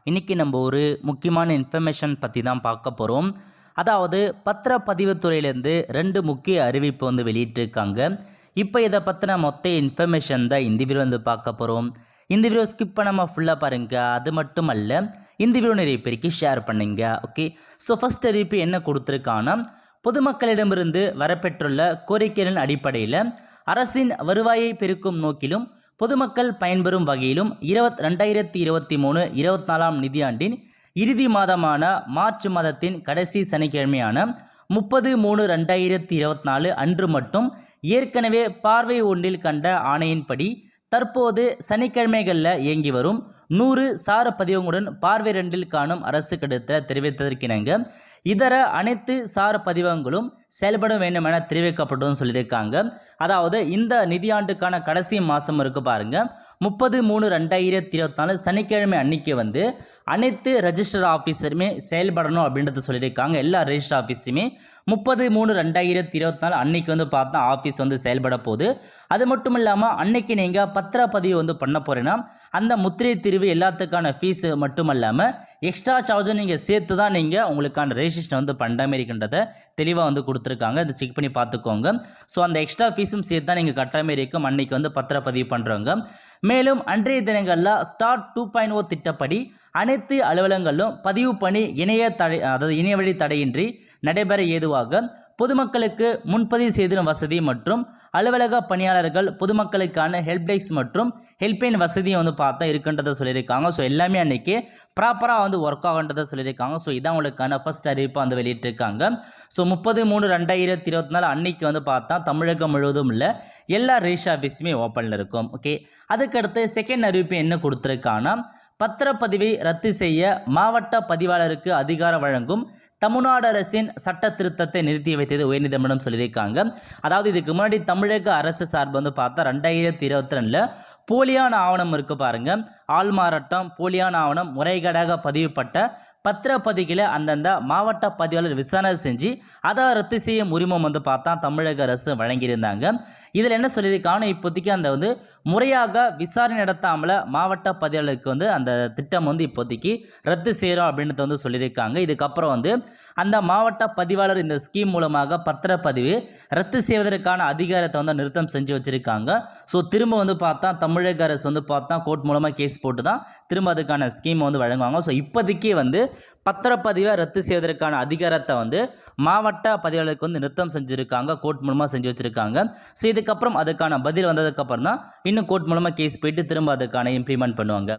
இன்னைக்கு நம்ம ஒரு முக்கியமான இன்ஃபர்மேஷன் பற்றி தான் பார்க்க போகிறோம். அதாவது பத்திரப்பதிவுத்துறையிலேருந்து 2 முக்கிய அறிவிப்பு வெளியிட்டிருக்காங்க. இப்போ இதை பற்றின மொத்த இன்ஃபர்மேஷன் தான் இந்த வீடியோ பார்க்க போகிறோம். இந்த வீடியோ ஸ்கிப் பண்ணாமல் ஃபுல்லாக பாருங்கள். அது மட்டும் அல்ல, இந்த வீடியோ நிறைய பேருக்கு ஷேர் பண்ணுங்க. ஓகே, ஸோ ஃபஸ்ட் அறிவிப்பு என்ன கொடுத்துருக்காங்கன்னா, பொதுமக்களிடமிருந்து வரப்பெற்றுள்ள கோரிக்கைகளின் அடிப்படையில் அரசின் வருவாயை பெருக்கும் நோக்கிலும் பொதுமக்கள் பயன்பெறும் வகையிலும் 2023-24 நிதியாண்டின் இறுதி மாதமான மார்ச் மாதத்தின் கடைசி சனிக்கிழமையான 30/3/2024 அன்று மட்டும் ஏற்கனவே பார்வை ஒன்றில் கண்ட ஆணையின்படி தற்போது சனிக்கிழமைகளில் இயங்கி வரும் 100 சார பதிவங்களுடன் பார்வை 2இல் காணும் அரசு கடிதத்தை தெரிவித்ததற்கிணங்க இதர அனைத்து சார பதிவங்களும் செயல்பட வேண்டும் என தெரிவிக்கப்படும் சொல்லியிருக்காங்க. அதாவது இந்த நிதியாண்டுக்கான கடைசி மாதம் இருக்கு பாருங்க, 30/3/2024 சனிக்கிழமை அன்னைக்கு அனைத்து ரெஜிஸ்டர் ஆஃபீஸருமே செயல்படணும் அப்படின்றத சொல்லியிருக்காங்க. எல்லா ரெஜிஸ்டர் ஆஃபீஸுமே 30/3/2024 அன்னைக்கு பார்த்தா ஆஃபீஸ் செயல்பட போகுது. அது மட்டும் இல்லாமல் அன்னைக்கு நீங்கள் பத்திரப்பதிவு பண்ண போகிறேன்னா அந்த முத்திரை தீர்வு எல்லாத்துக்கான ஃபீஸு மட்டும் இல்லாமல் எக்ஸ்ட்ரா சார்ஜும் நீங்கள் சேர்த்து தான் நீங்கள் உங்களுக்கான ரெஜிஸ்ட்ரேஷன் பண்ணுற மாதிரி இருக்கின்றதை தெளிவாக கொடுத்துருக்காங்க. இதை செக் பண்ணி பார்த்துக்கோங்க. ஸோ அந்த எக்ஸ்ட்ரா ஃபீஸும் சேர்த்து தான் நீங்கள் கட்டுற மாதிரி இருக்கும் அன்னைக்கு பத்திரப்பதிவு பண்ணுறவங்க. மேலும் அன்றைய தினங்களில் ஸ்டார்ட் 2.0 திட்டப்படி அனைத்து அலுவலகங்களிலும் பதிவு பணி இணைய வழி தடையின்றி நடைபெற ஏதுவாக பொதுமக்களுக்கு முன்பதிவு செய்திடும் வசதி மற்றும் அலுவலக பணியாளர்கள் பொதுமக்களுக்கான ஹெல்ப்லைன்ஸ் மற்றும் ஹெல்ப்லைன் வசதியும் பார்த்தா இருக்குன்றதை சொல்லியிருக்காங்க. ஸோ எல்லாமே அன்றைக்கி ப்ராப்பராக ஒர்க் ஆகுன்றதை சொல்லியிருக்காங்க. ஸோ இதான் உங்களுக்கான ஃபர்ஸ்ட் அறிவிப்பு வெளியிட்டிருக்காங்க. ஸோ 30/3/2024 அன்னைக்கு பார்த்தா தமிழகம் முழுவதும் உள்ள எல்லா ரெஜிஸ்டர் ஆஃபீஸுமே ஓப்பனில் இருக்கும். ஓகே, அதுக்கடுத்து செகண்ட் அறிவிப்பு என்ன கொடுத்துருக்காங்கன்னா, பத்திரப்பதிவை ரத்து செய்ய மாவட்ட பதிவாளருக்கு அதிகாரம் வழங்கும் தமிழ்நாடு அரசின் சட்ட திருத்தத்தை நிறுத்தி வைத்தது உயர்நீதிமன்றம் சொல்லியிருக்காங்க. அதாவது இதுக்கு முன்னாடி தமிழக அரசு சார்பு பார்த்தா 2022 போலியான ஆவணம் இருக்கு பாருங்க, ஆள்மாறாட்டம் போலியான ஆவணம் முறைகேடாக பதிவுப்பட்ட பத்திரப்பதிகளை அந்தந்த மாவட்ட பதிவாளர் விசாரணை செஞ்சு அதை ரத்து செய்யும் உரிமம் பார்த்தா தமிழக அரசு வழங்கியிருந்தாங்க. இதில் என்ன சொல்லியிருக்காங்கன்னா, இப்போதைக்கு அந்த முறையாக விசாரணை நடத்தாமல் மாவட்ட பதிவாளருக்கு அந்த திட்டம் இப்போதைக்கு ரத்து செய்கிறோம் அப்படின்றத சொல்லியிருக்காங்க. இதுக்கப்புறம் அந்த மாவட்ட பதிவாளர் இந்த ஸ்கீம் மூலமாக பத்திரப்பதிவு ரத்து செய்வதற்கான அதிகாரத்தை நிறுத்தம் செஞ்சு வச்சுருக்காங்க. ஸோ திரும்ப பார்த்தா தமிழக அரசு பார்த்தா கோர்ட் மூலமாக கேஸ் போட்டு தான் திரும்ப அதுக்கான ஸ்கீம் வழங்குவாங்க. ஸோ இப்போதைக்கு பத்திரப்பதிவை ரத்து செய்வதற்கான அதிகாரத்தை மாவட்ட பதிவாளருக்கு நிறுத்தம் செஞ்சுருக்காங்க, கோர்ட் மூலமாக செஞ்சு வச்சுருக்காங்க. ஸோ இதுக்கப்புறம் அதுக்கான பதில் வந்ததுக்கப்புறம் தான் இன்னும் கோர்ட் மூலமாக கேஸ் போயிட்டு திரும்ப அதுக்கான இம்ப்ளிமெண்ட் பண்ணுவாங்க.